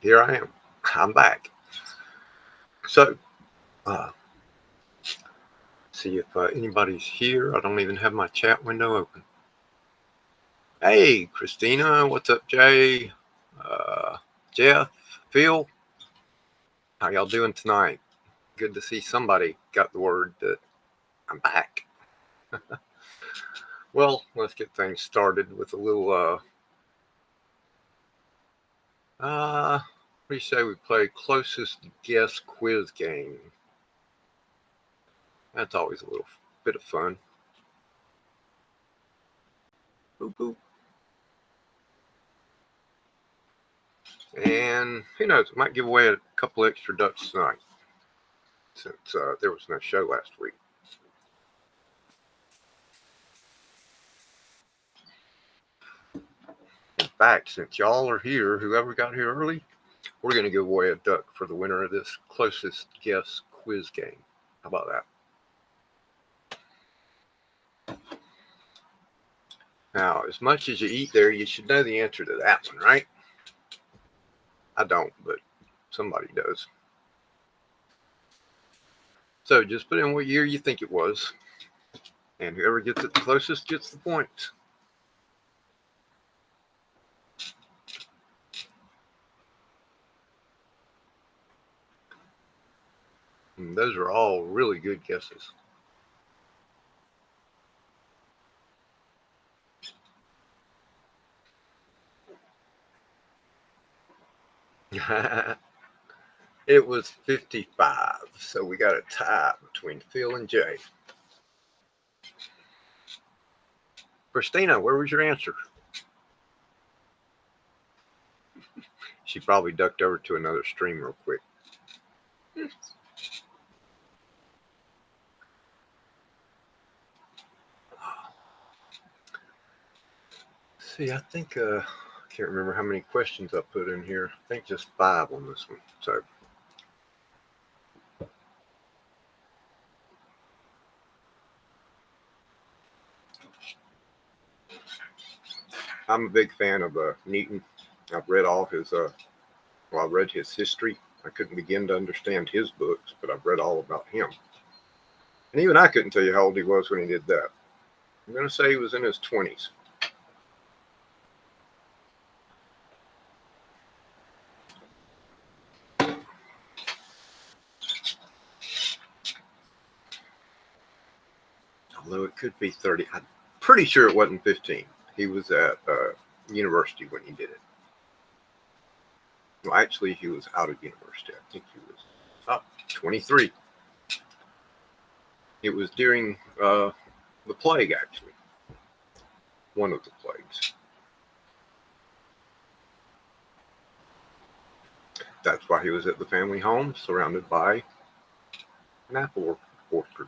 here I am. I'm back. So, uh, see if anybody's here. I don't even have my chat window open. Hey, Christina. What's up, Jay? Uh, Jeff, Phil. How y'all doing tonight? Good to see somebody got the word that I'm back. Well, let's get things started with a little, what do you say we play closest guess quiz game? That's always a little bit of fun. Boop, boop. And who knows, we might give away a couple extra ducks tonight since there was no show last week. In fact, since y'all are here, whoever got here early, we're going to give away a duck for the winner of this closest guess quiz game. How about that? Now, as much as you eat there, you should know the answer to that one, right? I don't, but somebody does. So just put in what year you think it was, and whoever gets it the closest gets the points. And those are all really good guesses. It was 55, so we got a tie between Phil and Jay. Christina, where was your answer? She probably ducked over to another stream real quick. See, I think, I can't remember how many questions I put in here. I think just 5 on this one. So, I'm a big fan of Newton. I've read all his, I read his history. I couldn't begin to understand his books, but I've read all about him. And even I couldn't tell you how old he was when he did that. I'm going to say he was in his 20s. Although it could be 30. I'm pretty sure it wasn't 15. He was at university when he did it. Well, actually, he was out of university. I think he was 23. It was during the plague, actually. One of the plagues. That's why he was at the family home, surrounded by an apple orchard.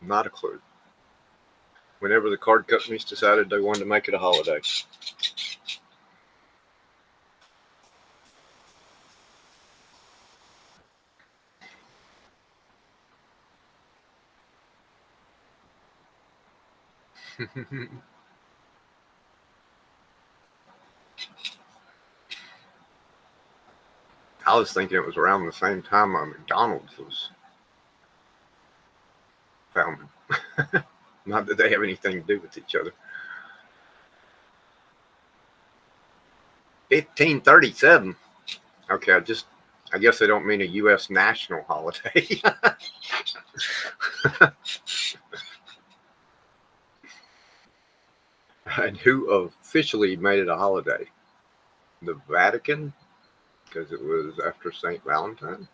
Not a clue. Whenever the card companies decided they wanted to make it a holiday. I was thinking it was around the same time McDonald's was founded. Not that they have anything to do with each other. 1537. Okay, I guess they don't mean a U.S. national holiday. And who officially made it a holiday? The Vatican, because it was after St. Valentine.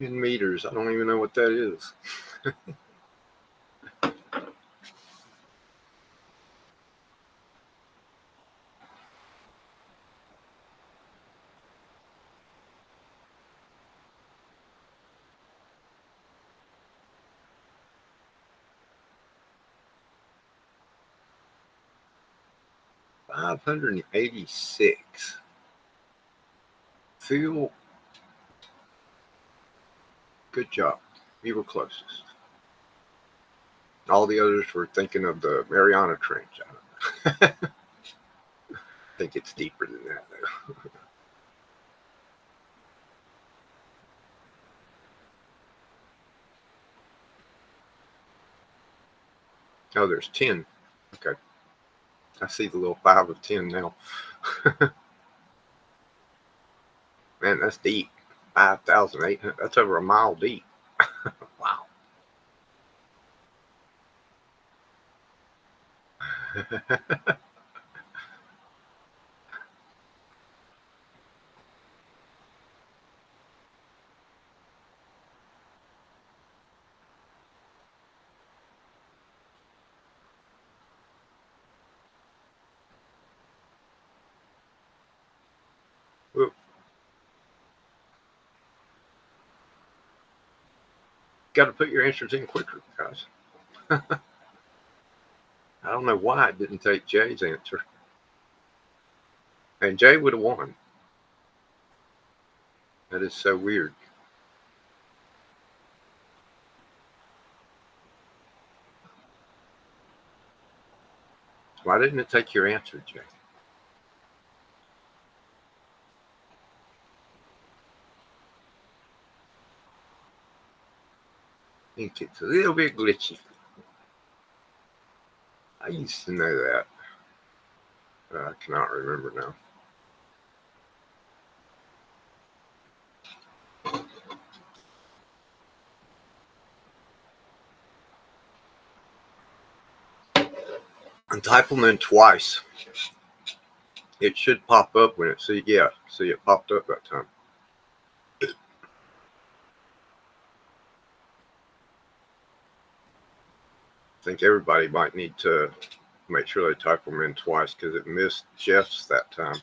in meters. I don't even know what that is. $586. Phil, good job. You were closest. All the others were thinking of the Mariana Trench. I think it's deeper than that, though. Oh, there's 10. Okay. I see the little 5 of 10 now. Man, that's deep. 5,800. That's over a mile deep. Wow. Well, got to put your answers in quicker, guys. I don't know why it didn't take Jay's answer. And Jay would have won. That is so weird. Why didn't it take your answer, Jay? I think it's a little bit glitchy. I used to know that. I cannot remember now. And type them in twice. It should pop up when it see it popped up that time. I think everybody might need to make sure they type them in twice because it missed Jeff's that time.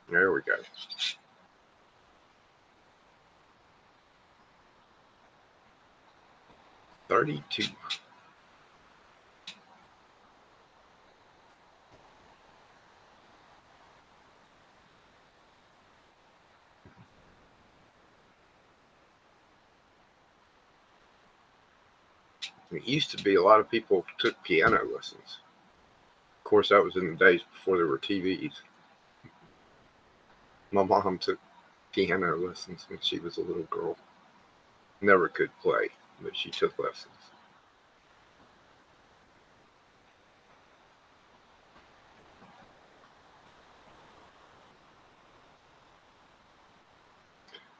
There we go. $32. It used to be a lot of people took piano lessons. Of course, that was in the days before there were TVs. My mom took piano lessons when she was a little girl. Never could play, but she took lessons.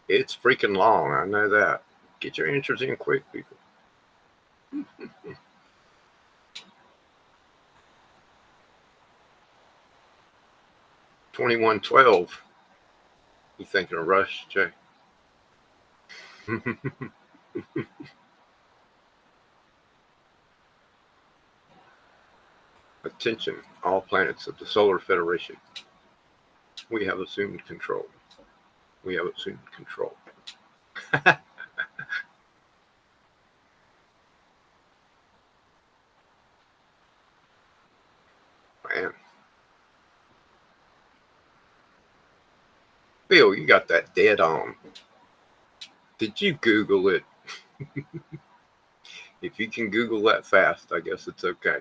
It's freaking long, I know that. Get your answers in quick, people. 2112. You thinking of Rush, Jay? Attention, all planets of the Solar Federation. We have assumed control. We have assumed control. Man. Bill, you got that dead on. Did you Google it? If you can Google that fast, I guess it's okay.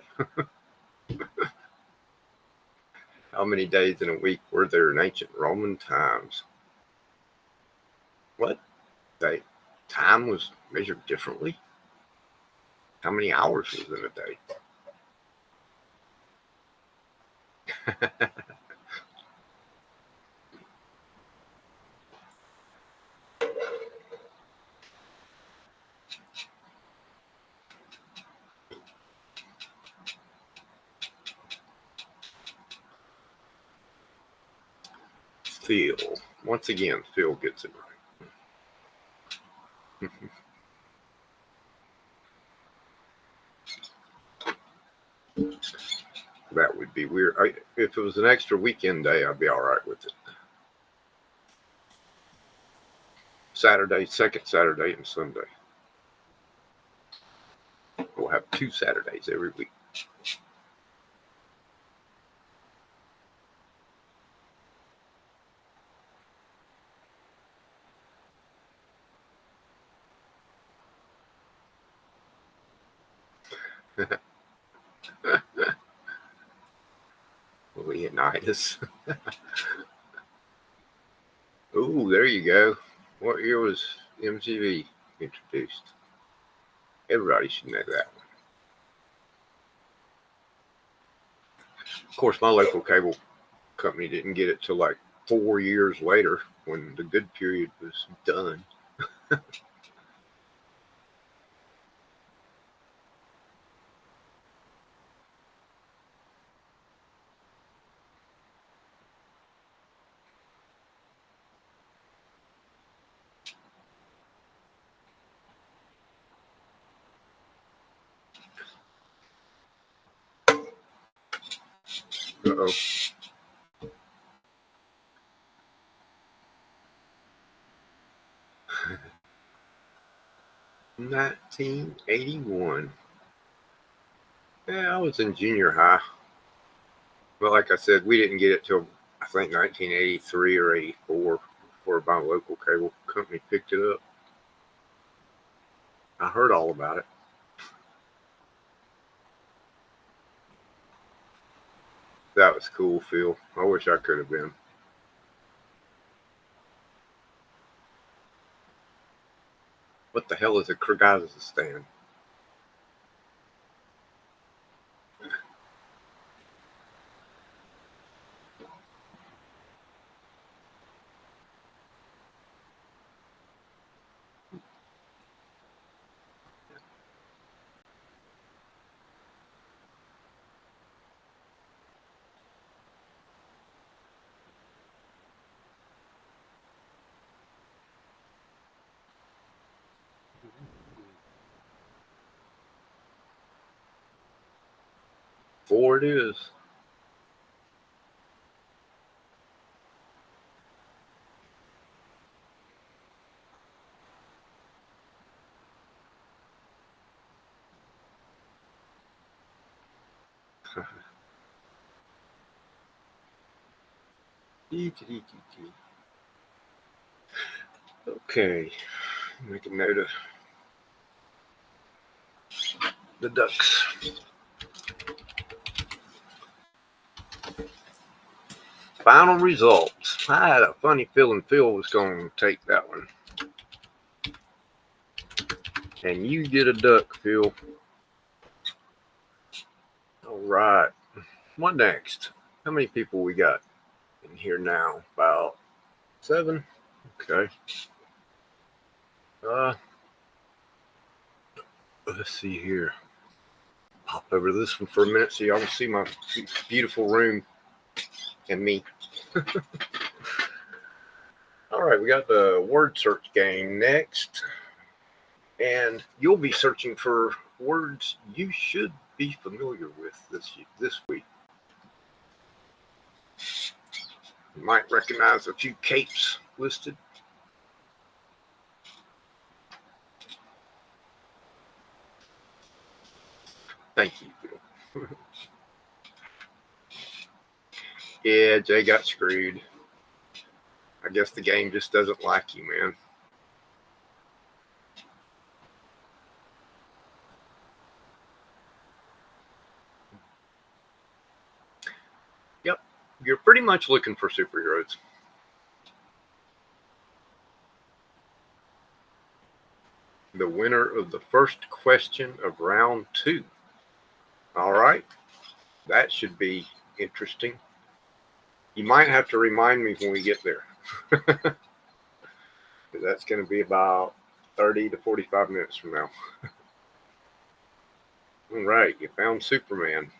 How many days in a week were there in ancient Roman times? What? Time was measured differently? How many hours was in a day? Phil. Once again, Phil gets it right. That would be weird. If it was an extra weekend day, I'd be all right with it. Saturday, second Saturday, and Sunday. We'll have 2 Saturdays every week. Leonidas. Oh, there you go. What year was MTV introduced? Everybody should know that one. Of course, my local cable company didn't get it till like 4 years later when the good period was done. Uh-oh. $1981. Yeah, I was in junior high. But like I said, we didn't get it till I think 1983 or 84 before my local cable company picked it up. I heard all about it. That was cool, Phil. I wish I could have been. What the hell is a Kyrgyzstan? Four it is. Okay, make a note of the ducks. Final results. I had a funny feeling Phil was going to take that one. And you get a duck, Phil. All right. What next? How many people we got in here now? About 7? Okay. Let's see here. Pop over to this one for a minute so y'all can see my beautiful room and me. All right, we got the word search game next. And you'll be searching for words you should be familiar with this week. You might recognize a few capes listed. Thank you, Bill. Yeah, Jay got screwed. I guess the game just doesn't like you, man. Yep, you're pretty much looking for superheroes. The winner of the first question of round 2. All right, that should be interesting. You might have to remind me when we get there. That's going to be about 30 to 45 minutes from now. All right, you found Superman.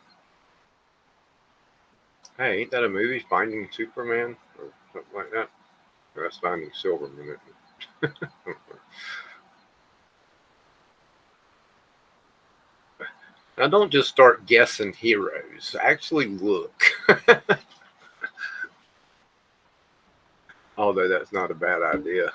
Hey, ain't that a movie, Finding Superman? Or something like that. That's Finding Silverman. Now, don't just start guessing heroes. Actually, look. Although that's not a bad idea.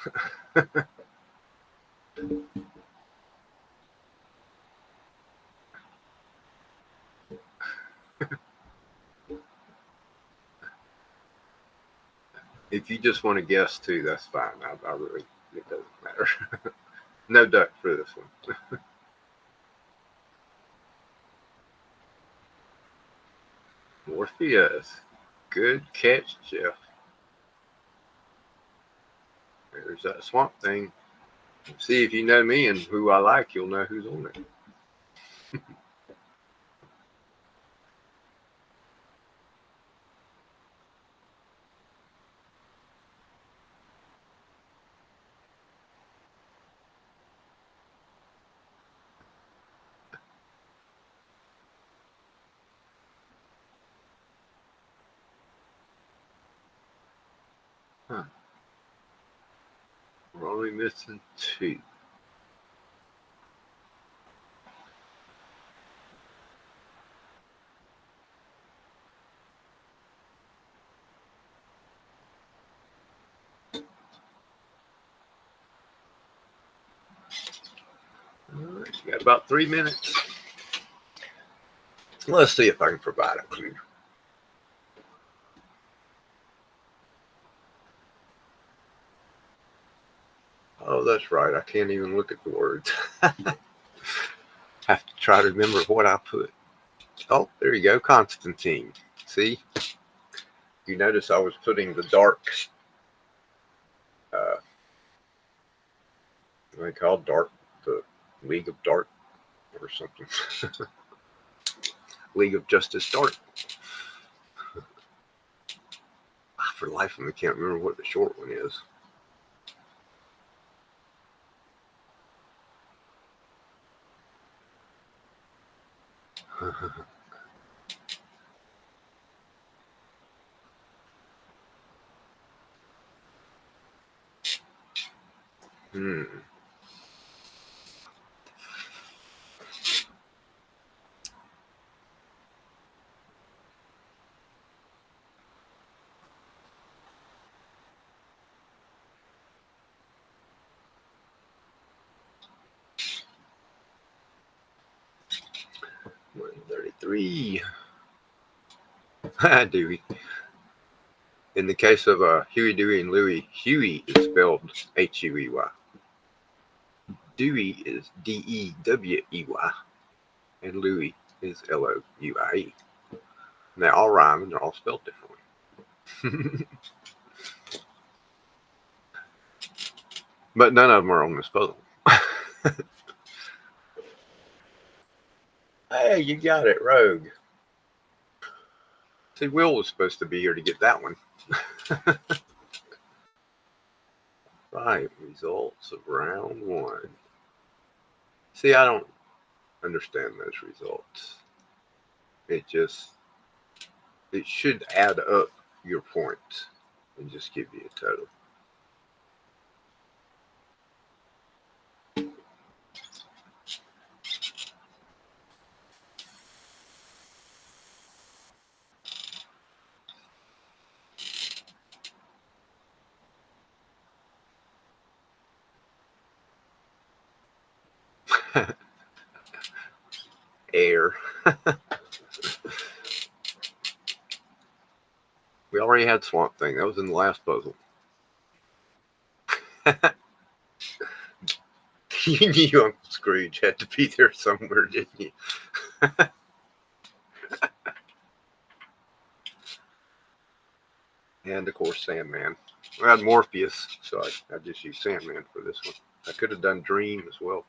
If you just want to guess too, that's fine. I really, it doesn't matter. No duck for this one. Morpheus. Good catch, Jeff. There's that swamp thing. See, if you know me and who I like, you'll know who's on it. Huh. We're only missing two. All right, you got about 3 minutes. Let's see if I can provide a clue. Oh, that's right. I can't even look at the words. Have to try to remember what I put. Oh, there you go. Constantine. See? You notice I was putting the dark, what do they call dark? The League of Dark or something. League of Justice Dark. For the life of me, I can't remember what the short one is. Hmm. $133. Dewey. In the case of Huey, Dewey, and Louie, Huey is spelled Huey. Dewey is Dewey, and Louie is Louie. And they all rhyme and they're all spelled differently. But none of them are on this puzzle. Hey, you got it, Rogue. See, Will was supposed to be here to get that one. Right, results of round one. See, I don't understand those results. It should add up your points and just give you a total. Air. We already had Swamp Thing. That was in the last puzzle. You knew Uncle Scrooge had to be there somewhere, didn't you? And of course, Sandman. I had Morpheus, so I just used Sandman for this one. I could have done Dream as well.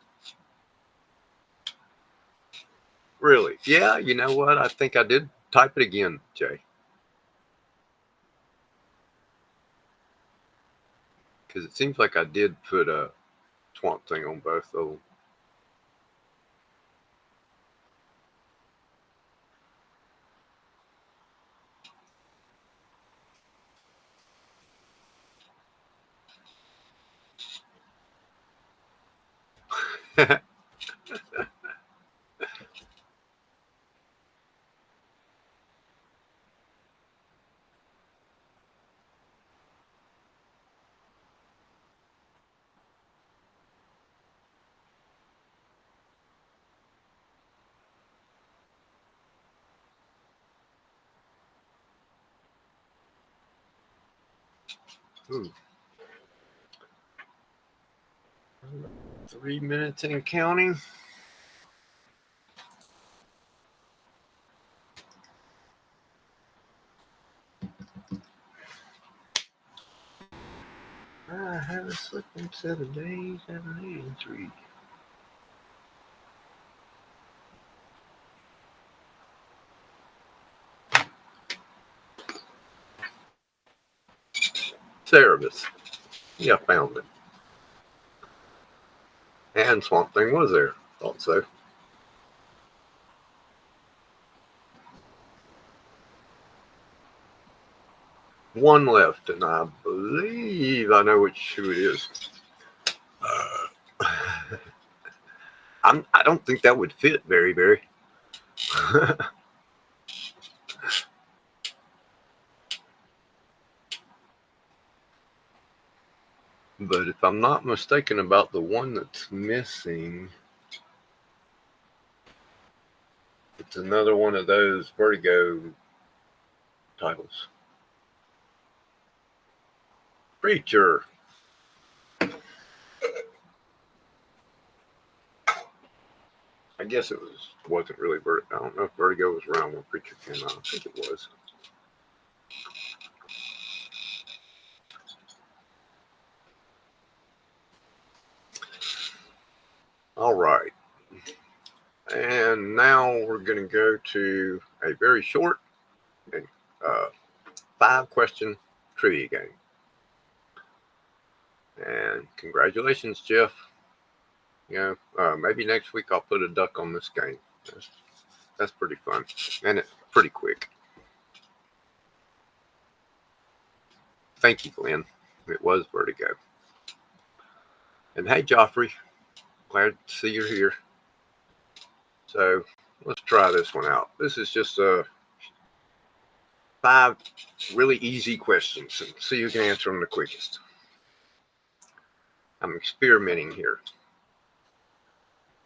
Really? Yeah, you know what? I think I did type it again, Jay. Because it seems like I did put a Swamp Thing on both of them. Ooh. 3 minutes and counting. I have a slipping 7 days and 3. Cerebus. Yeah, found it. And Swamp Thing was there. Thought so. One left, and I believe I know who it is. I don't think that would fit very. But if I'm not mistaken about the one that's missing, it's another one of those Vertigo titles. Preacher. I guess it wasn't really Vertigo. I don't know if Vertigo was around when Preacher came out. I think it was. All right. And now we're going to go to a very short and 5-question trivia game. And congratulations, Jeff. You know, maybe next week I'll put a duck on this game. That's pretty fun. And it's pretty quick. Thank you, Glenn. It was Vertigo. And hey, Joffrey. Glad to see you're here. So let's try this one out. This is just 5 really easy questions and see who can answer them the quickest. I'm experimenting here.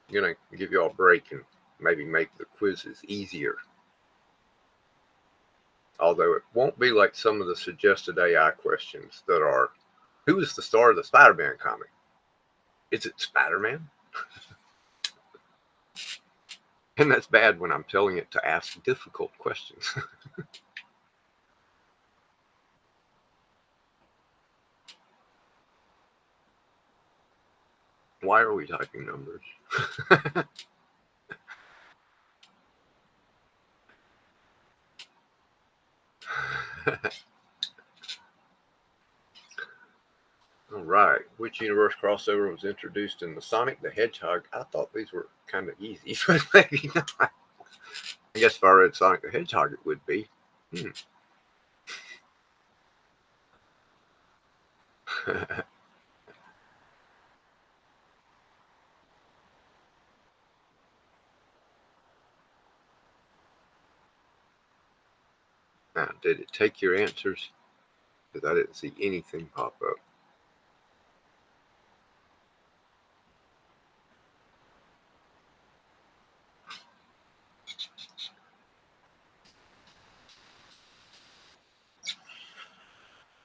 I'm going to give you all a break and maybe make the quizzes easier. Although it won't be like some of the suggested AI questions that are, who is the star of the Spider-Man comic? Is it Spider-Man? And that's bad when I'm telling it to ask difficult questions. Why are we typing numbers? All right. Which universe crossover was introduced in the Sonic the Hedgehog? I thought these were kind of easy, but maybe not. I guess if I read Sonic the Hedgehog, it would be. Now, did it take your answers? Because I didn't see anything pop up.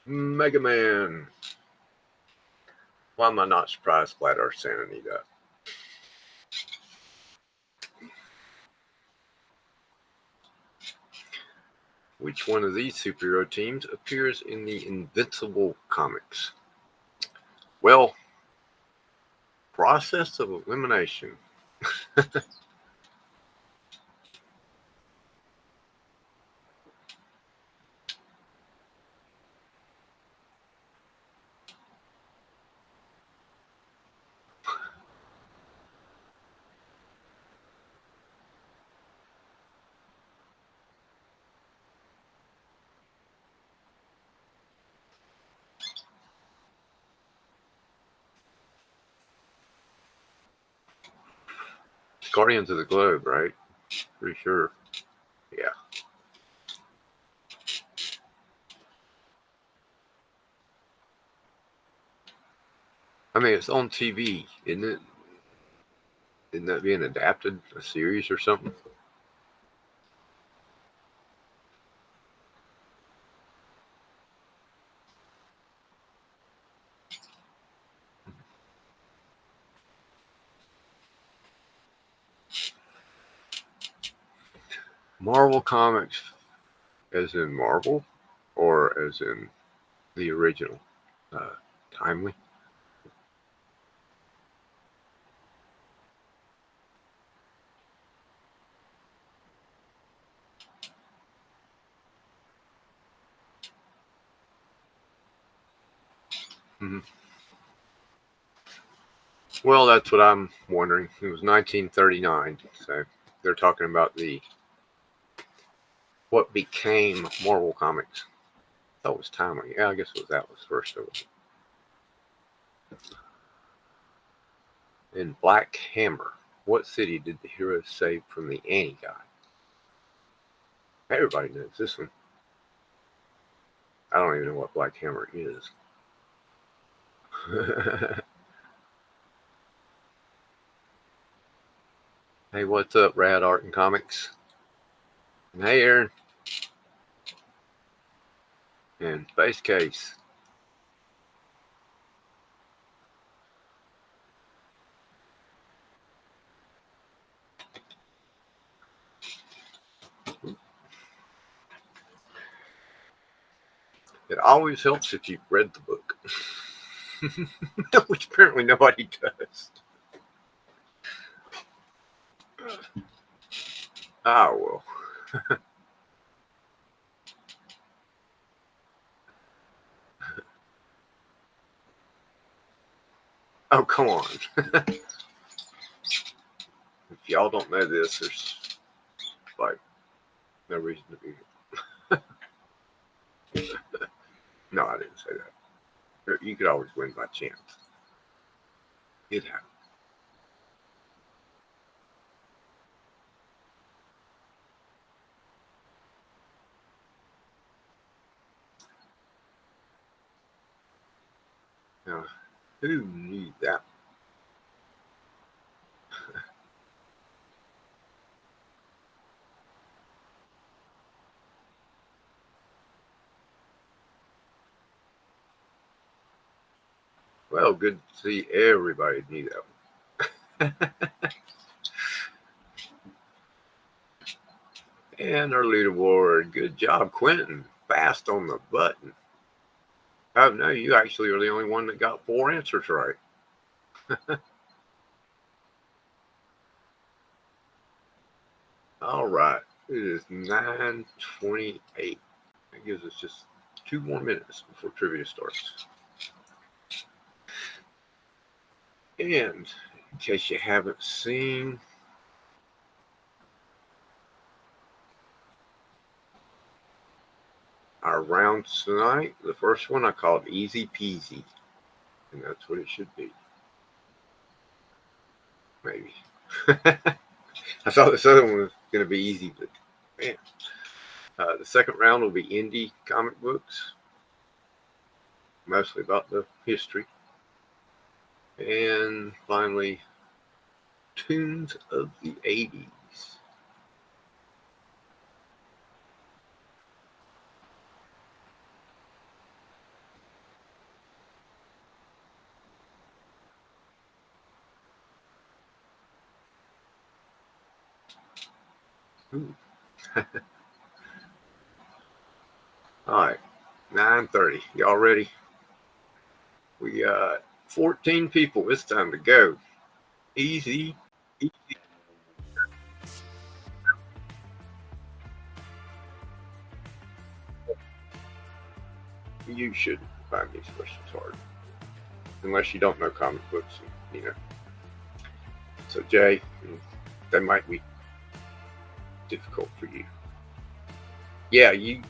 Mega Man. Why am I not surprised Flat Earth Santa need that? Which one of these superhero teams appears in the Invincible comics? Well, process of elimination. Guardians of the Globe, right? Pretty sure. Yeah. I mean, it's on TV, isn't it? Isn't that being adapted, a series or something? Marvel Comics, as in Marvel, or as in the original? Timely? Mm-hmm. Well, that's what I'm wondering. It was 1939, so they're talking about what became Marvel Comics. I thought it was timely. Yeah, I guess it was Atlas first of it. In Black Hammer, what city did the hero save from the anti-god? Everybody knows this one. I don't even know what Black Hammer is. Hey, what's up, Rad Art and Comics? And hey, Aaron. And Space Case. It always helps if you've read the book, which apparently nobody does. Ah, well. Oh, come on. If y'all don't know this, there's like no reason to be here. No, I didn't say that. You could always win by chance. It happens. Now, who knew that? Well, good to see everybody knew that one. And our leaderboard. Good job, Quentin. Fast on the button. Oh, no, you actually are the only one that got 4 answers right. All right. It is 9:28. That gives us just 2 more minutes before trivia starts. And in case you haven't seen, our rounds tonight, the first one I called Easy Peasy. And that's what it should be. Maybe. I thought this other one was going to be easy, but man. The second round will be indie comic books, mostly about the history. And finally, tunes of the 80s. All right, 9:30. Y'all ready? We got 14 people. It's time to go. Easy. You shouldn't find these questions hard, unless you don't know comic books. So Jay, they might be difficult for you. Yeah, you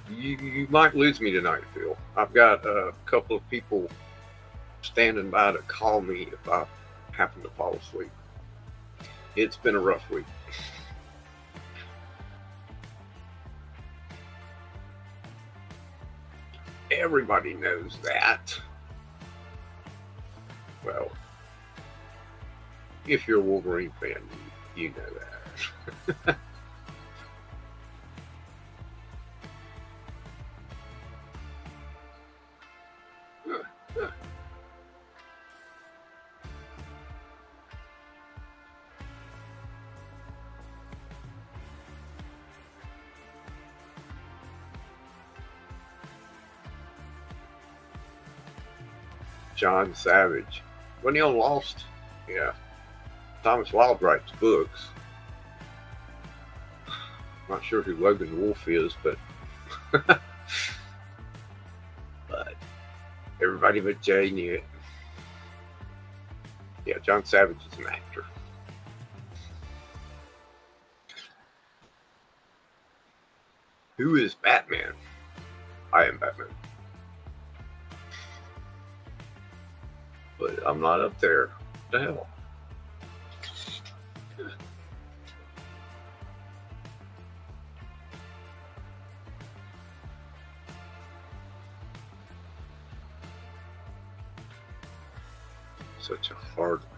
might lose me tonight, Phil. I've got a couple of people standing by to call me if I happen to fall asleep. It's been a rough week. Everybody knows that. Well, if you're a Wolverine fan, you know that. John Savage. When he on Lost, yeah. Thomas Wilde writes books. Not sure who Logan Wolf is, but but everybody but Jay knew it. Yeah, John Savage is an actor. Who is Batman? I am Batman. But I'm not up there. What the hell? Such a hard one.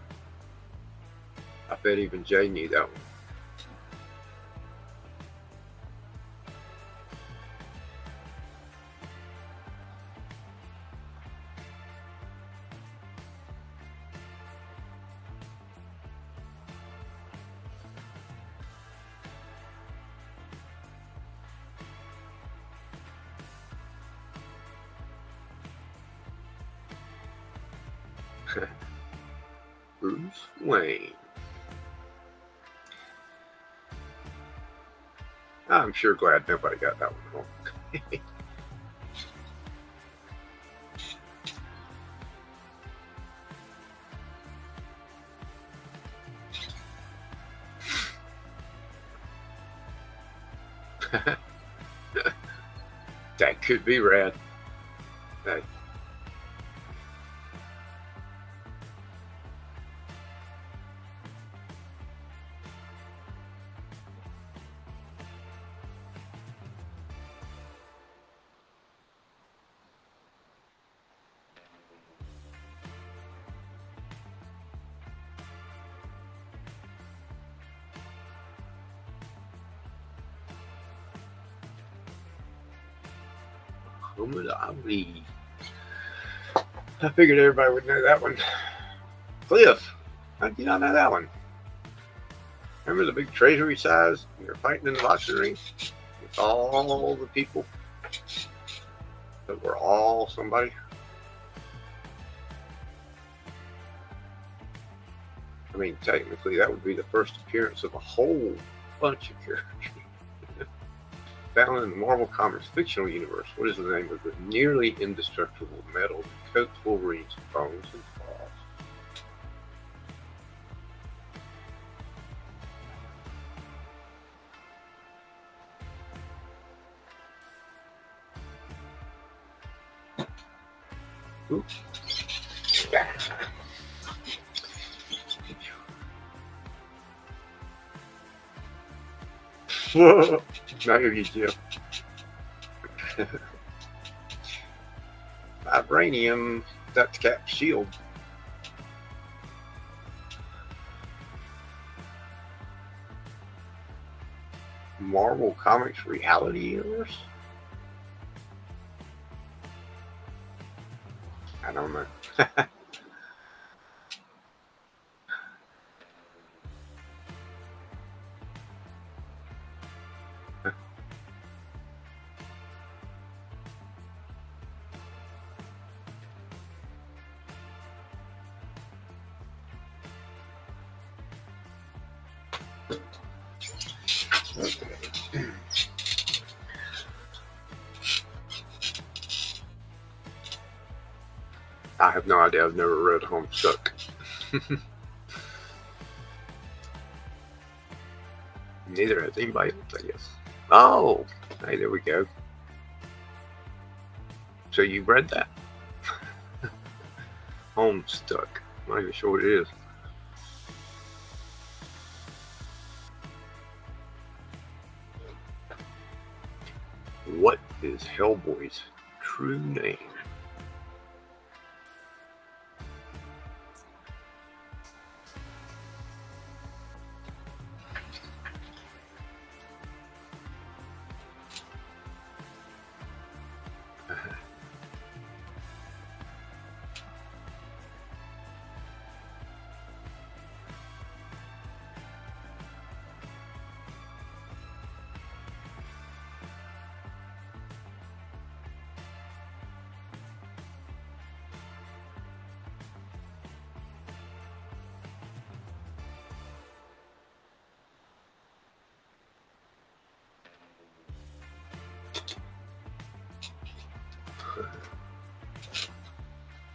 I bet even Jay knew that one. Bruce Wayne. I'm sure glad nobody got that one wrong. That could be rad. Hey. Ali. I figured everybody would know that one. Cliff, how did you not know that one? Remember the big treasury size? You're fighting in the boxing ring with all the people that were all somebody. I mean, technically, that would be the first appearance of a whole bunch of characters. Found in the Marvel Comics fictional universe, what is the name of the nearly indestructible metal that coats Wolverine's bones and claws? Oops. Now you Jeff. Vibranium, that's Cap's shield. Marvel Comics reality universe? I don't know. I have no idea. I've never read Homestuck. Neither has anybody else, I guess. Oh, hey, there we go. So you read that? Homestuck. I'm not even sure what it is. What is Hellboy's true name?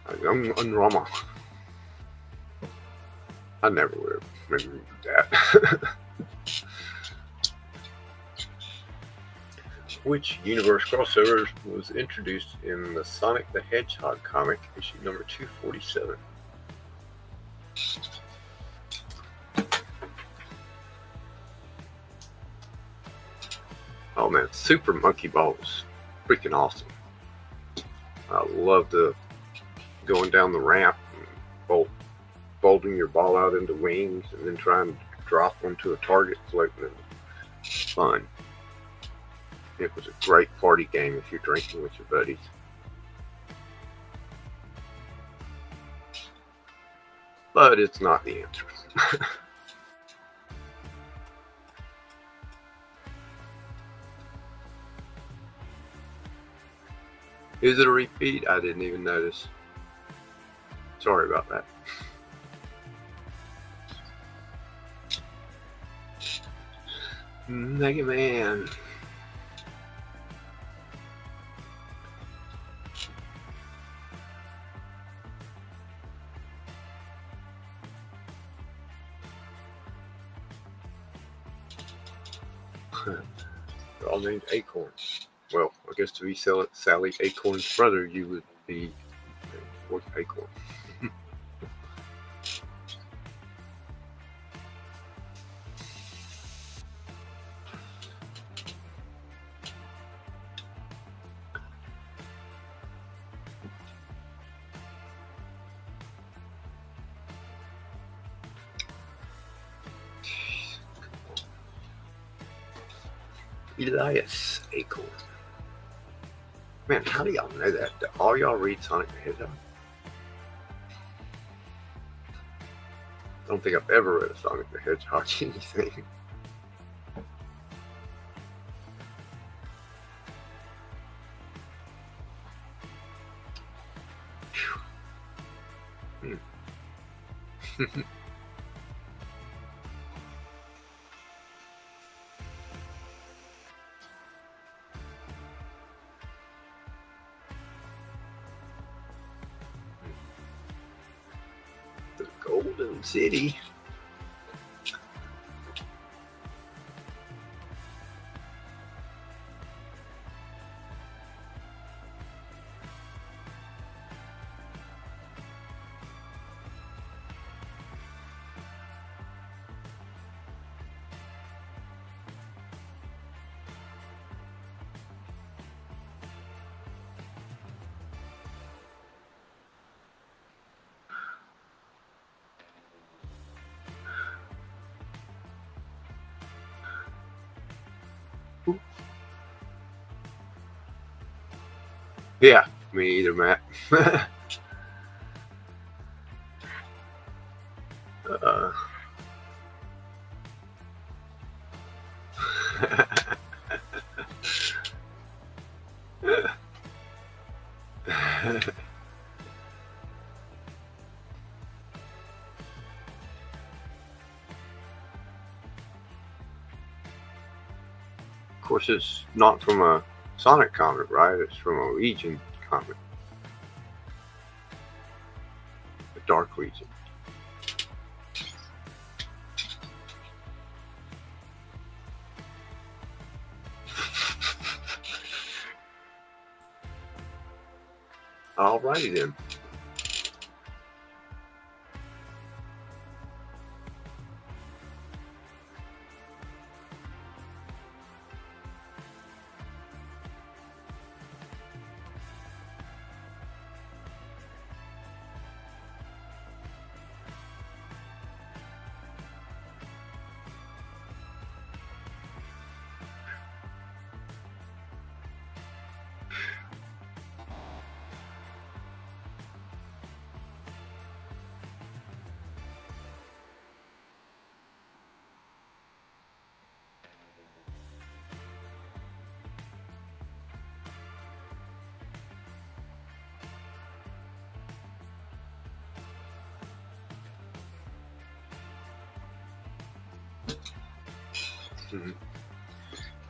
A young Unrama. I never would have remembered that. Which universe crossover was introduced in the Sonic the Hedgehog comic, issue number 247? Oh man, Super Monkey Ball was freaking awesome. I love the going down the ramp and folding your ball out into wings and then trying to drop them to a target floating. Fun. It was a great party game if you're drinking with your buddies. But it's not the answer. Is it a repeat? I didn't even notice. Sorry about that. Mega Man. They're all named Acorn. Well, I guess to be Sally Acorn's brother, you would be Acorn. Elias Acorn. Man, how do y'all know that? Do all y'all read Sonic the Hedgehog? I don't think I've ever read a Sonic the Hedgehog anything. The Golden City. Yeah, me either, Matt. Of course, it's not from a Sonic comic, right? It's from a Legion comic. The Dark Legion. Alrighty then.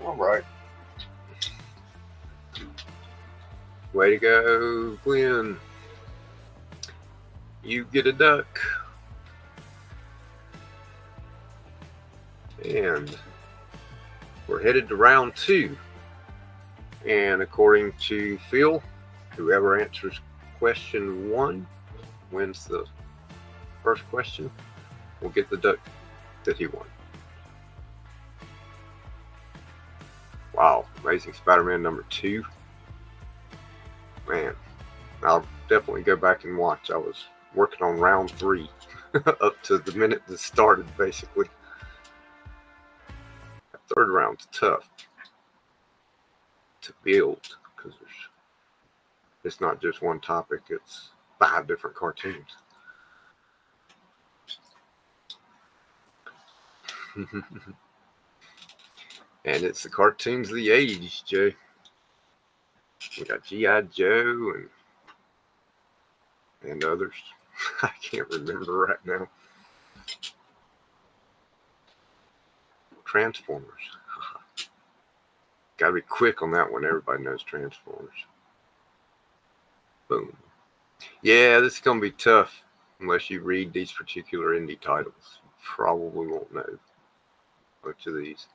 All right. Way to go, Glenn. You get a duck. And we're headed to round 2. And according to Phil, whoever answers question 1 wins the first question. We'll get the duck that he won. Wow, Amazing Spider-Man number 2. Man, I'll definitely go back and watch. I was working on round 3 up to the minute that started, basically. That third round's tough to build because it's not just one topic, it's 5 different cartoons. And it's the cartoons of the 80s, Jay. We got G.I. Joe and others. I can't remember right now. Transformers. Gotta be quick on that one. Everybody knows Transformers. Boom. Yeah, this is gonna be tough unless you read these particular indie titles. You probably won't know much of these.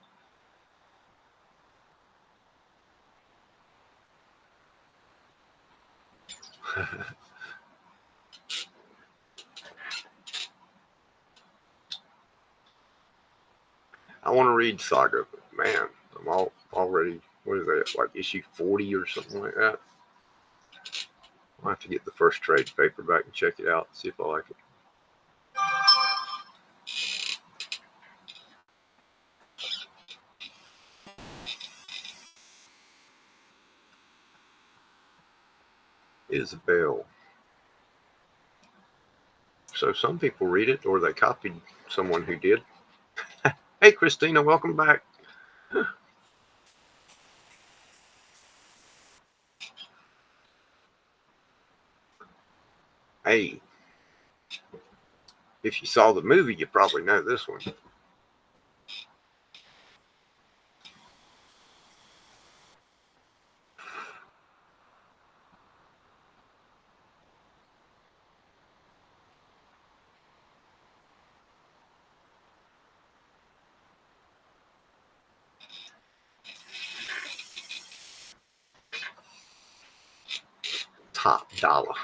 I want to read Saga, but man, I'm already, what is that, like issue 40 or something like that? I'll have to get the first trade paperback and check it out and see if I like it. Isabel. So some people read it, or they copied someone who did. Hey, Christina, welcome back. Hey, if you saw the movie, you probably know this one. Top Dollar.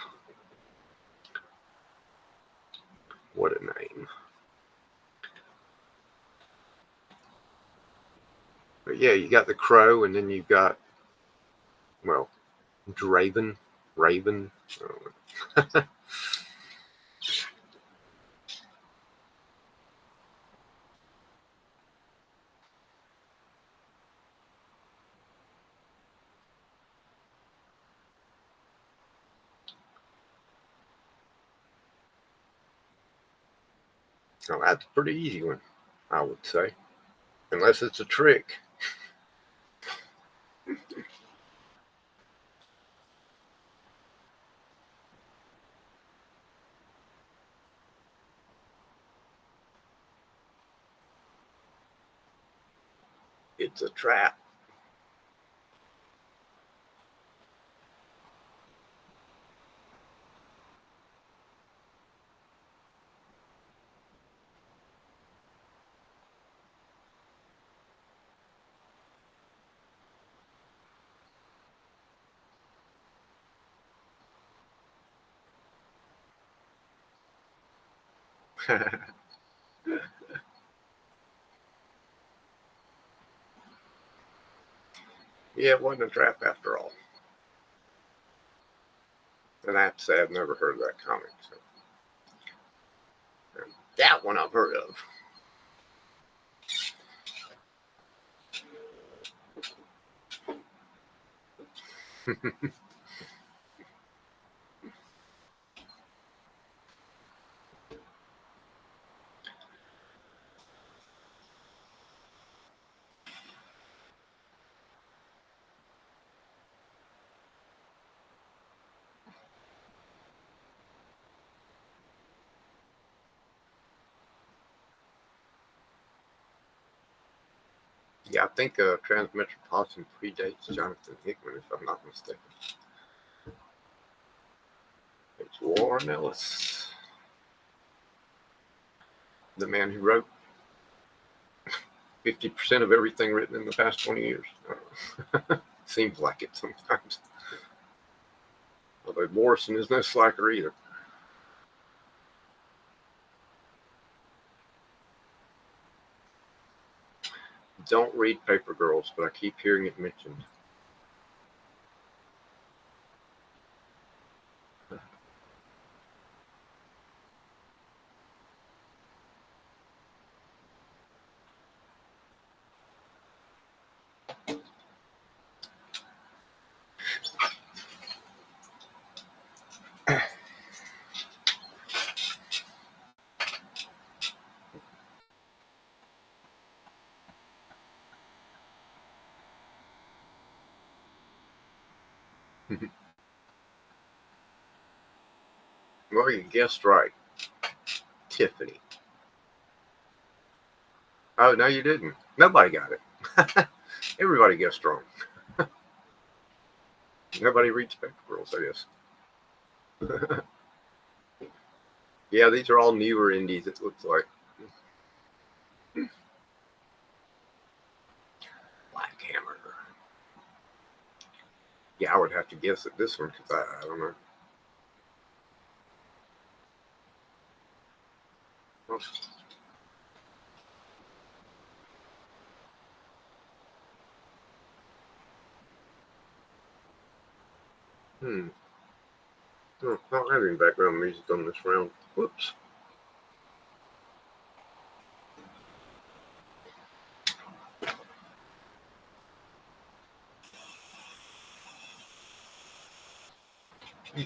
What a name. But yeah, you got the Crow, and then you've got, well, Draven. Raven. So that's a pretty easy one, I would say. Unless it's a trick. It's a trap. Yeah, it wasn't a trap after all. And I have to say, I've never heard of that comic. So. That one I've heard of. Yeah, I think Transmetropolitan predates Jonathan Hickman, if I'm not mistaken. It's Warren Ellis, the man who wrote 50% of everything written in the past 20 years. Seems like it sometimes. Although Morrison is no slacker either. Don't read Paper Girls, but I keep hearing it mentioned. Well, you guessed right. Tiffany. Oh, no, you didn't. Nobody got it. Everybody guessed wrong. Nobody reads Paper Girls, I guess. Yeah, these are all newer indies, it looks like. Black Hammer. Yeah, I would have to guess at this one because I don't know. Hmm. Oh, I don't have any background music on this round. Whoops.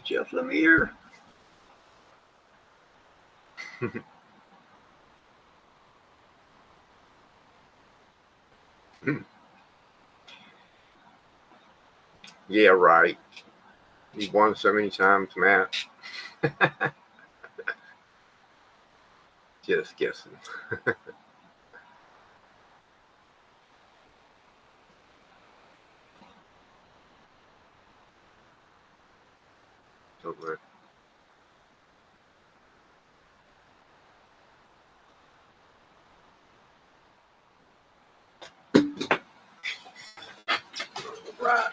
Jeff Lemire. Yeah, right. You've won so many times, Matt. Just guessing. Don't know. Right.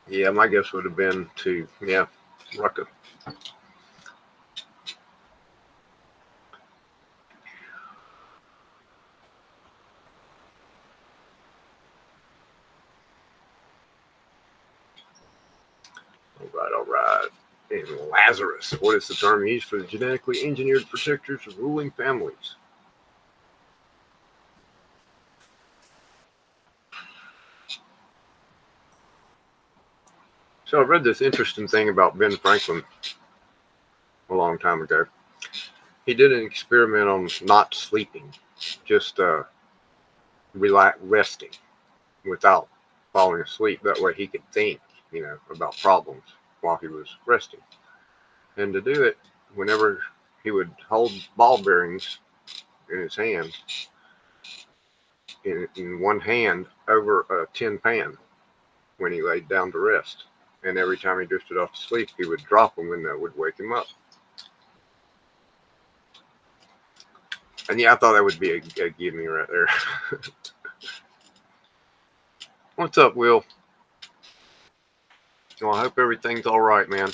Yeah, my guess would have been to, yeah, Rucka. All right. And Lazarus. What is the term used for the genetically engineered protectors of ruling families? So I read this interesting thing about Ben Franklin a long time ago. He did an experiment on not sleeping, just resting without falling asleep. That way he could think, about problems while he was resting. And to do it, whenever he would hold ball bearings in his hand, in one hand over a tin pan when he laid down to rest. And every time he drifted off to sleep, he would drop them and that would wake him up. And yeah, I thought that would be a give me right there. What's up, Will? Well, I hope everything's all right, man.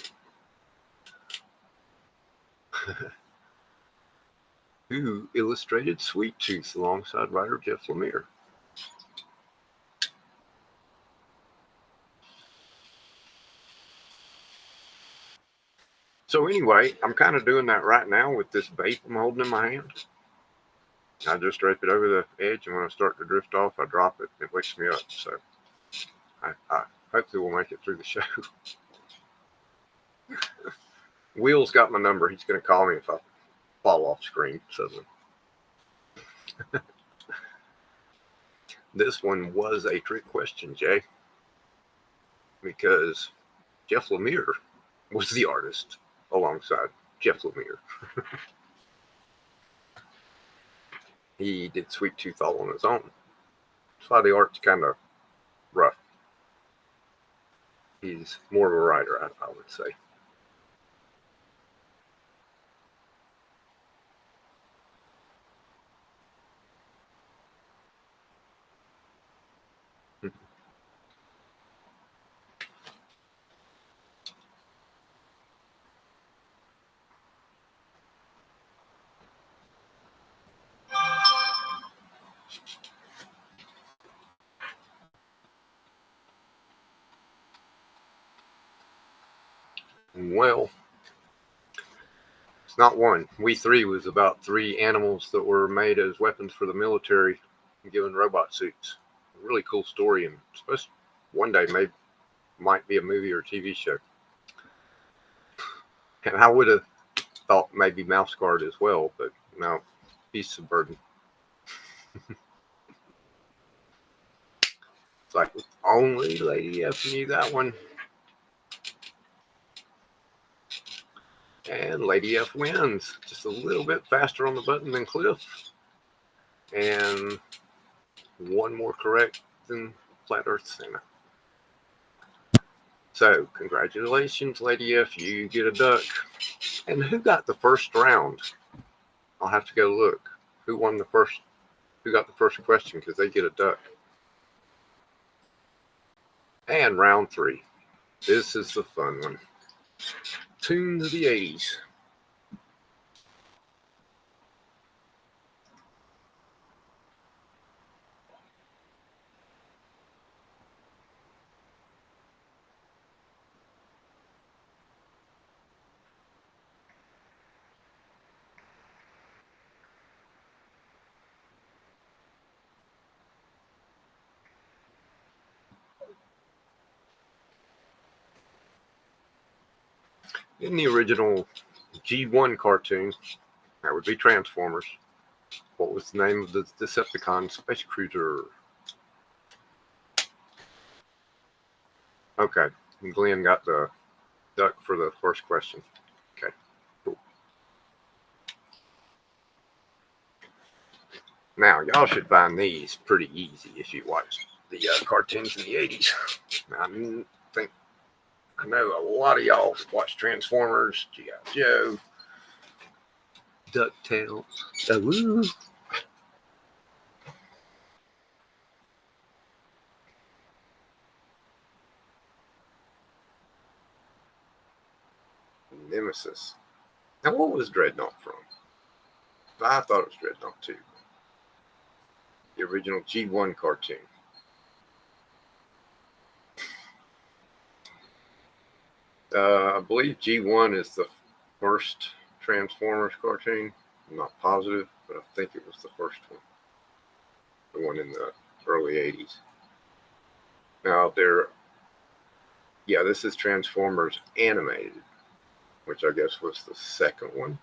Who illustrated Sweet Tooth alongside writer Jeff Lemire? So anyway, I'm kind of doing that right now with this bait I'm holding in my hand. I just drape it over the edge, and when I start to drift off, I drop it, and it wakes me up. So I hopefully we'll make it through the show. Will's got my number. He's going to call me if I fall off screen suddenly. This one was a trick question, Jay, because Jeff Lemire was the artist alongside Jeff Lemire. He did Sweet Tooth all on his own. That's why the art's kind of rough. He's more of a writer, I would say. Well, it's not one. We Three was about 3 animals that were made as weapons for the military and given robot suits. A really cool story, and supposed one day might be a movie or TV show. And I would have thought maybe Mouse Guard as well, but no, Beasts of Burden. It's like only Lady F knew that one. And Lady F wins. Just a little bit faster on the button than Cliff. And one more correct than Flat Earth Santa. So, congratulations, Lady F. You get a duck. And who got the first round? I'll have to go look. Who got the first question, because they get a duck. And round 3. This is the fun one. Tunes of the 80s. In the original G1 cartoon, that would be Transformers. What was the name of the Decepticon space cruiser? Okay, and Glenn got the duck for the first question. Okay, cool. Now, y'all should find these pretty easy if you watch the cartoons in the 80s. I know a lot of y'all watch Transformers, G.I. Joe, DuckTales. Woo. Nemesis. Now, what was Dreadnought from? I thought it was Dreadnought too. The original G1 cartoon. I believe G1 is the first Transformers cartoon. I'm not positive, but I think it was the first one. The one in the early 80s. Now, this is Transformers Animated, which I guess was the second one.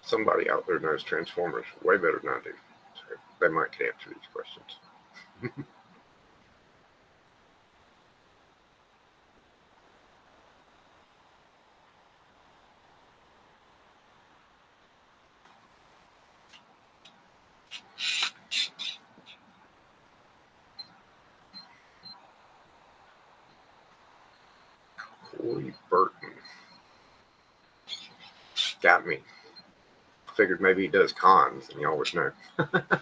Somebody out there knows Transformers way better than I do. So they might can answer these questions. Corey Burton. Got me. Figured maybe he does cons, and you always know. I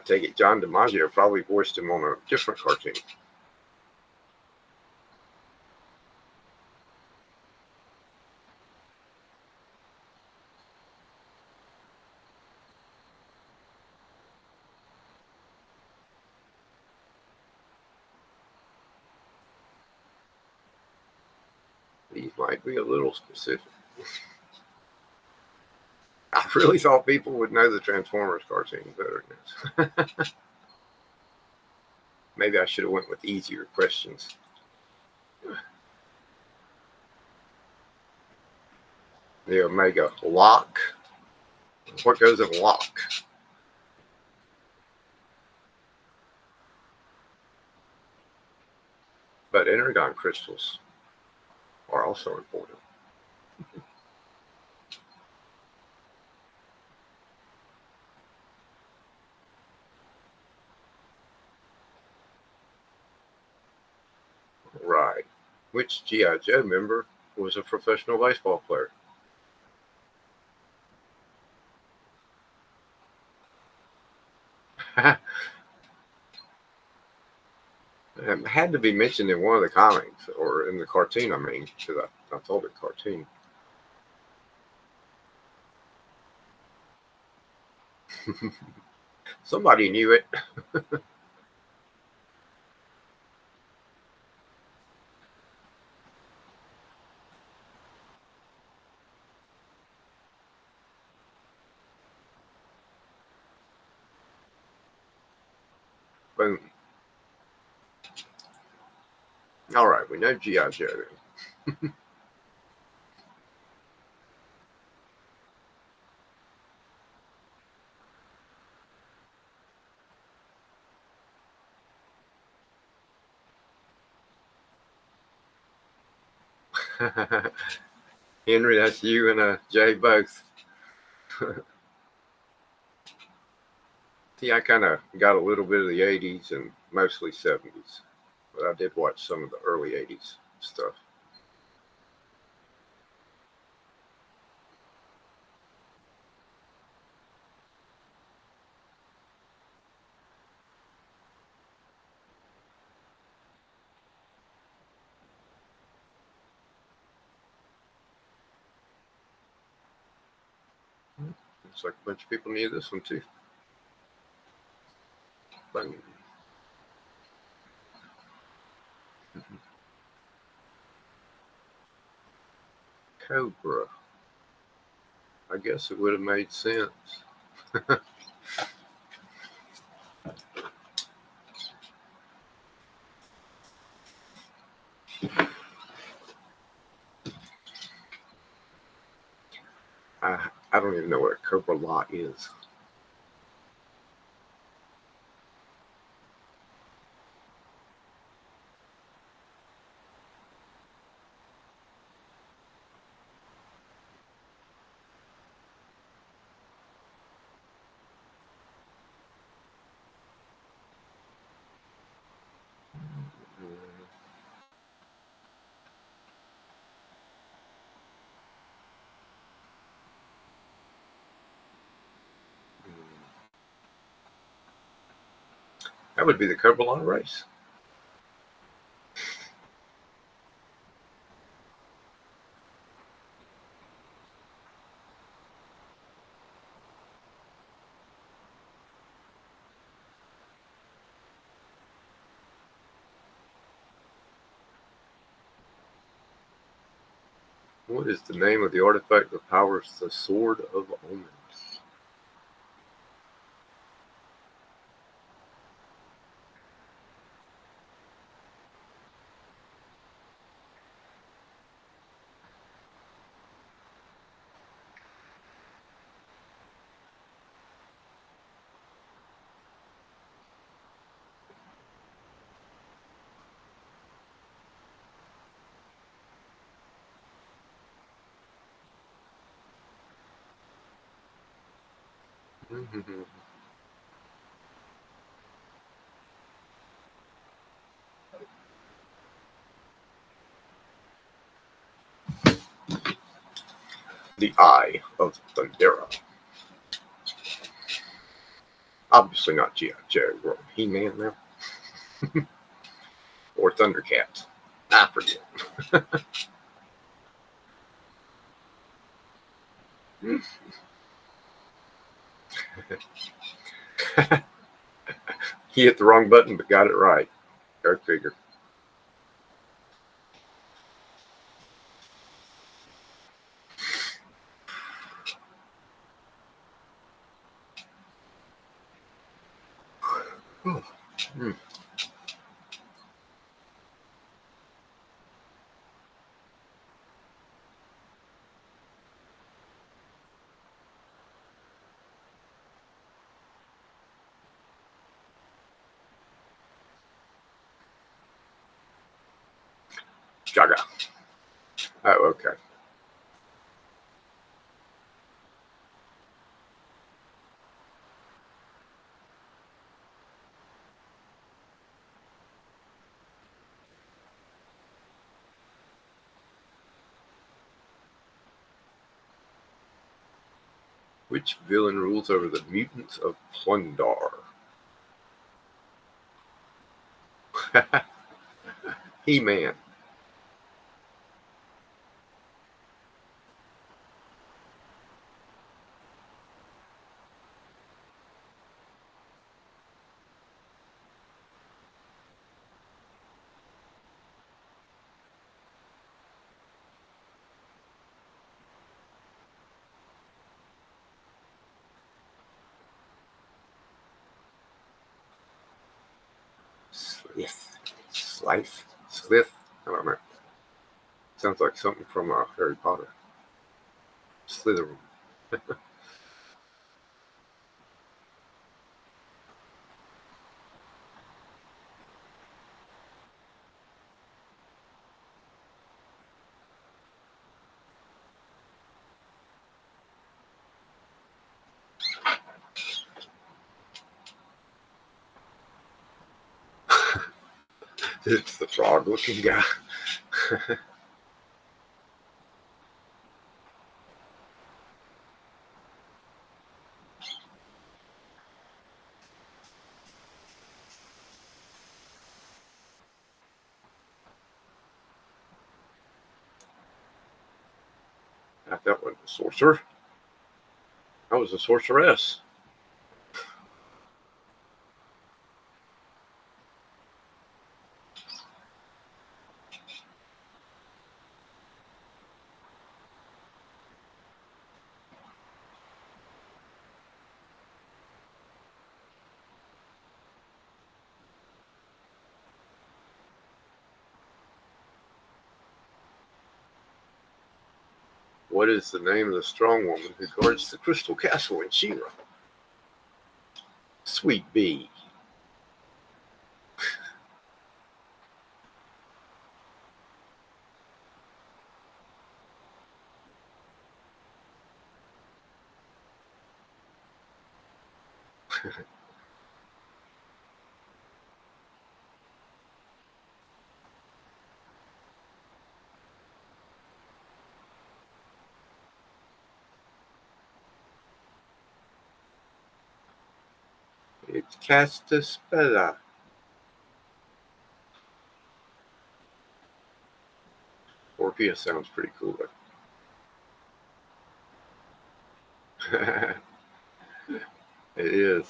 take it John DiMaggio probably voiced him on a different cartoon. These might be a little specific. I really thought people would know the Transformers cartoon better than this. Maybe I should have went with easier questions. the Omega lock. What goes in a lock? But energon crystals are also important. Right. Which G.I. Joe member was a professional baseball player? It had to be mentioned in one of the comics or in the cartoon, I mean, because I told it cartoon. Somebody knew it. Boom. All right, we know G.I. Joe. Henry, that's you and Jay both. See, I kind of got a little bit of the 80s and mostly 70s, but I did watch some of the early 80s stuff. Looks like a bunch of people need this one too. Boom. Cobra. I guess it would have made sense. I don't even know what a Cobra lot is. That would be the Cobra lot race. What is the name of the artifact that powers the Sword of Omens? The Eye of Thundera. Obviously not G.I. Joe or He-Man now. Or Thundercats. I forget. He hit the wrong button but got it right. Go figure. Hmm. Jaga. Oh, okay. Which villain rules over the mutants of Plundar? He-Man. Slith. I don't know. Sounds like something from Harry Potter. Slytherin. It's the frog-looking guy. That wasn't a sorcerer. That was a sorceress. What is the name of the strong woman who guards the Crystal Castle in She-Ra? Sweet Bee. It's Castaspella. Orpheus sounds pretty cool. It is.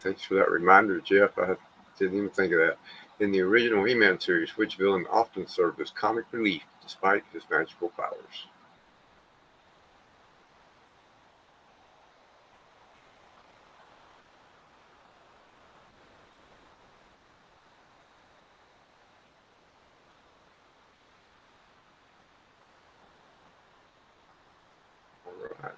Thanks for that reminder, Jeff. I didn't even think of that. In the original He-Man series, which villain often served as comic relief despite his magical powers? All right.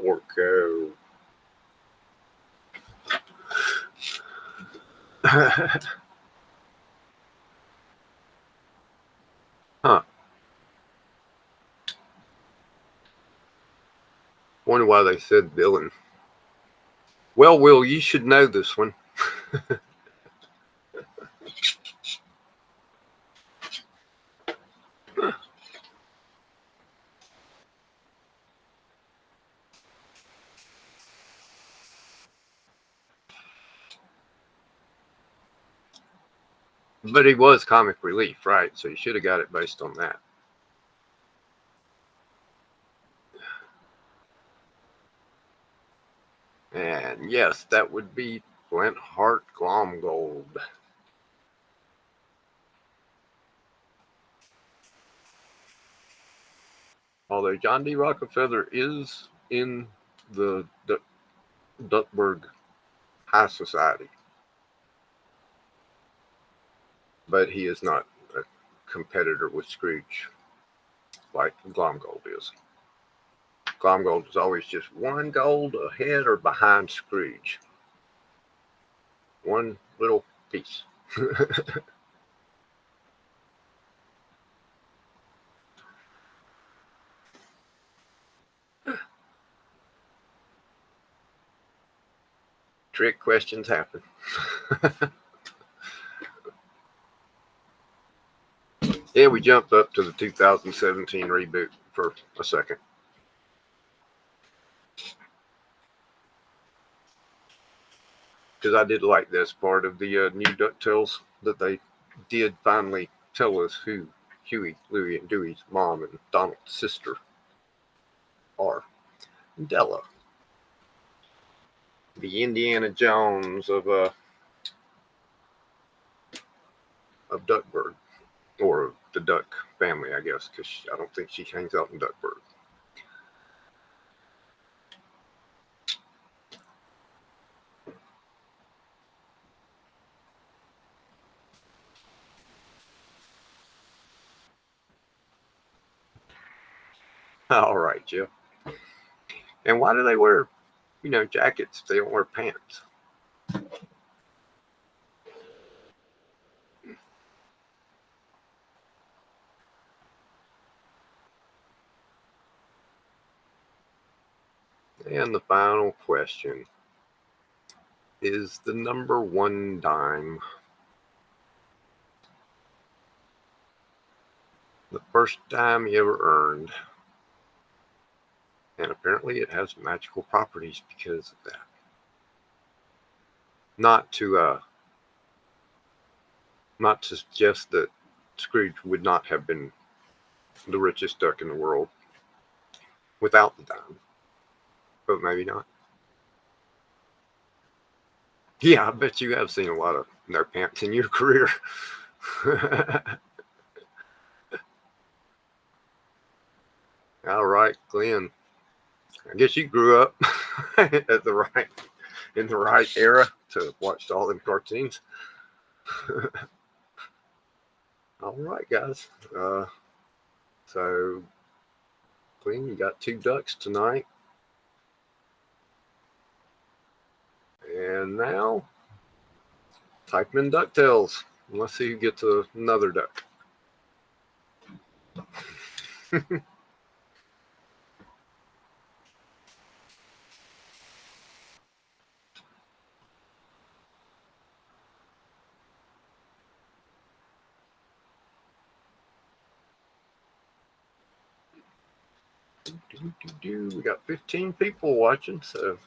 Orko. Huh. Wonder why they said villain. Well, Will, you should know this one. But he was comic relief, right? So you should have got it based on that. And yes, that would be Flint Heart Glomgold. Although John D. Rockefeller is in the Duckburg High Society, but he is not a competitor with Scrooge like Glomgold is. Glomgold is always just one gold ahead or behind Scrooge. One little piece. Trick questions happen. Yeah, we jumped up to the 2017 reboot for a second. Because I did like this part of the new DuckTales that they did finally tell us who Huey, Louie, and Dewey's mom and Donald's sister are. Della, the Indiana Jones of Duckburg, or the Duck family, I guess, because I don't think she hangs out in Duckburg. All right, Jeff. And why do they wear, jackets if they don't wear pants? And the final question is the number one dime. The first dime you ever earned. And apparently it has magical properties because of that. Not to suggest that Scrooge would not have been the richest duck in the world without the dime. But maybe not. Yeah, I bet you have seen a lot of no pants in your career. All right, Glenn. I guess you grew up in the right era to watch all them cartoons. All right, guys. So, Glenn, you got 2 ducks tonight. And now, type in DuckTales. Let's see who gets another duck. We got 15 people watching, so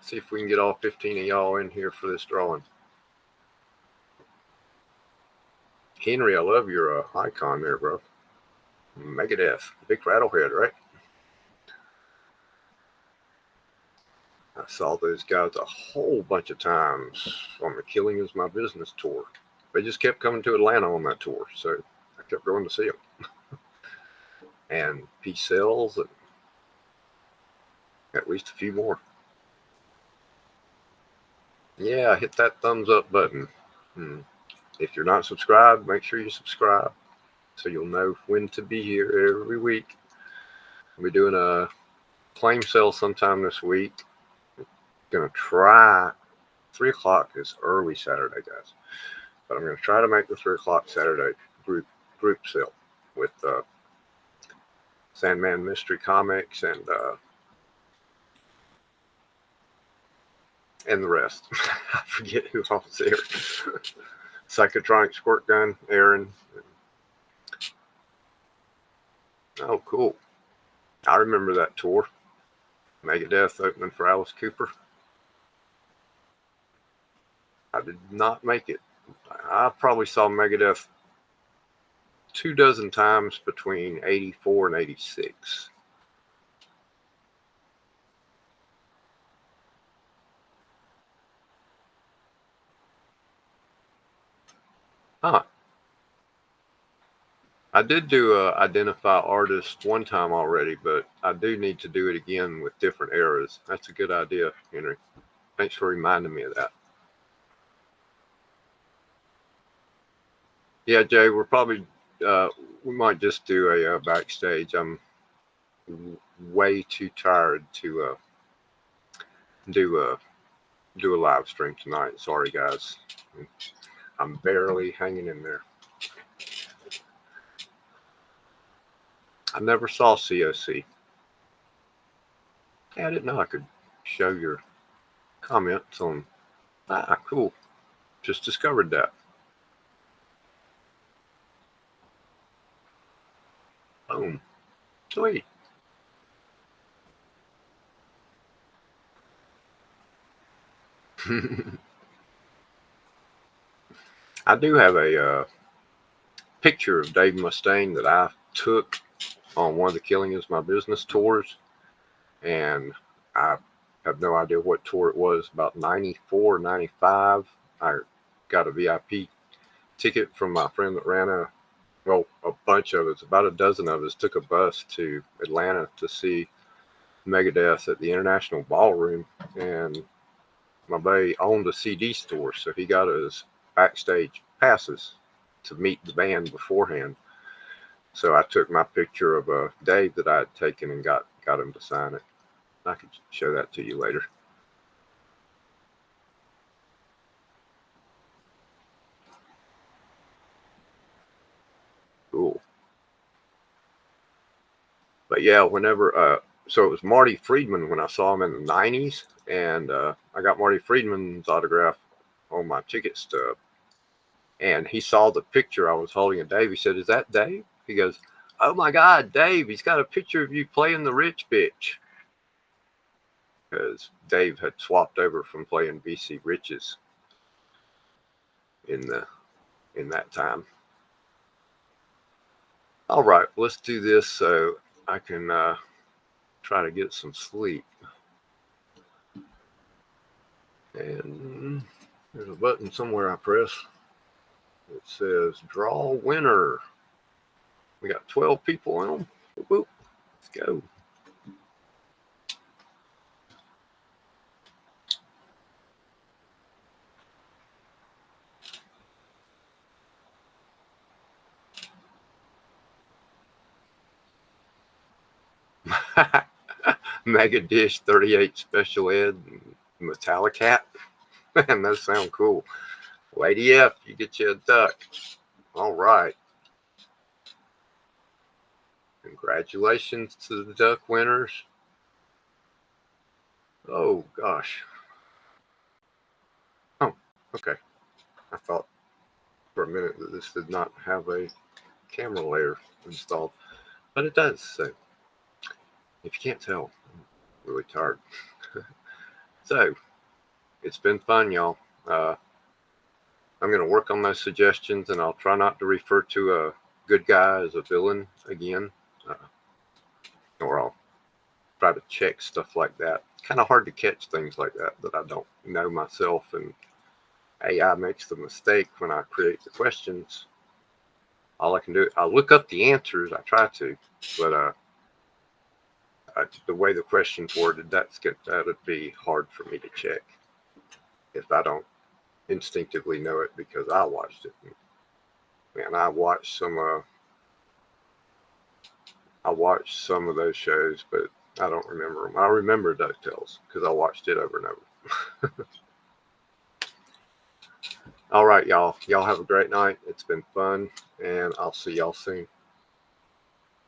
see if we can get all 15 of y'all in here for this drawing. Henry, I love your icon there, bro. Megadeth, big rattlehead, right? I saw those guys a whole bunch of times on the Killing Is My Business tour. They just kept coming to Atlanta on that tour, so I kept going to see them. And P-Cells and at least a few more. Yeah, hit that thumbs up button. If you're not subscribed, make sure you subscribe so you'll know when to be here every week. We're doing a claim sale sometime this week. Gonna try 3 o'clock is early Saturday, guys, but I'm gonna try to make the 3 o'clock Saturday group sale with Sandman Mystery Comics and the rest. I forget who else there. Psychotronic Squirt Gun, Aaron. Oh, cool. I remember that tour. Megadeth opening for Alice Cooper. I did not make it. I probably saw Megadeth 24 times between 84 and 86. Huh. I did do identify artists one time already, but I do need to do it again with different eras. That's a good idea, Henry. Thanks for reminding me of that. Yeah, Jay, we're probably we might just do a backstage. I'm way too tired to do a live stream tonight. Sorry, guys. I'm barely hanging in there. I never saw COC. Yeah, I didn't know I could show your comments on. Ah, cool. Just discovered that. Boom. Sweet. I do have a picture of Dave Mustaine that I took on one of the Killing Is My Business tours, and I have no idea what tour it was, about 94, 95. I got a VIP ticket from my friend that ran a bunch of us, about a dozen of us, took a bus to Atlanta to see Megadeth at the International Ballroom, and my buddy owned a CD store, so he got us backstage passes to meet the band beforehand. So I took my picture of Dave that I had taken and got him to sign it. I could show that to you later. Cool. But yeah, whenever so it was Marty Friedman when I saw him in the 90s, and I got Marty Friedman's autograph on my ticket stub. And he saw the picture I was holding of Dave. He said, "Is that Dave?" He goes, "Oh my God, Dave, he's got a picture of you playing the rich bitch." Because Dave had swapped over from playing BC Riches in that time. All right, let's do this so I can try to get some sleep. And there's a button somewhere I press. It says draw winner. We got 12 people in them. Whoop, let's go. Mega Dish 38 Special Ed Metallic Hat. Man, those sound cool. Lady F, you get you a duck. All right. Congratulations to the duck winners. Oh, gosh. Oh, okay. I thought for a minute that this did not have a camera layer installed, but it does. So if you can't tell, I'm really tired. So it's been fun, y'all. I'm going to work on those suggestions, and I'll try not to refer to a good guy as a villain again, or I'll try to check stuff like that. Kind of hard to catch things like that I don't know myself, and AI makes the mistake when I create the questions. All I can do, I look up the answers. I try to, but the way the question's worded, that'd be hard for me to check if I don't instinctively know it because I watched it. Man, I watched some of those shows, but I don't remember them. I remember DuckTales because I watched it over and over. All right, y'all. Y'all have a great night. It's been fun, and I'll see y'all soon.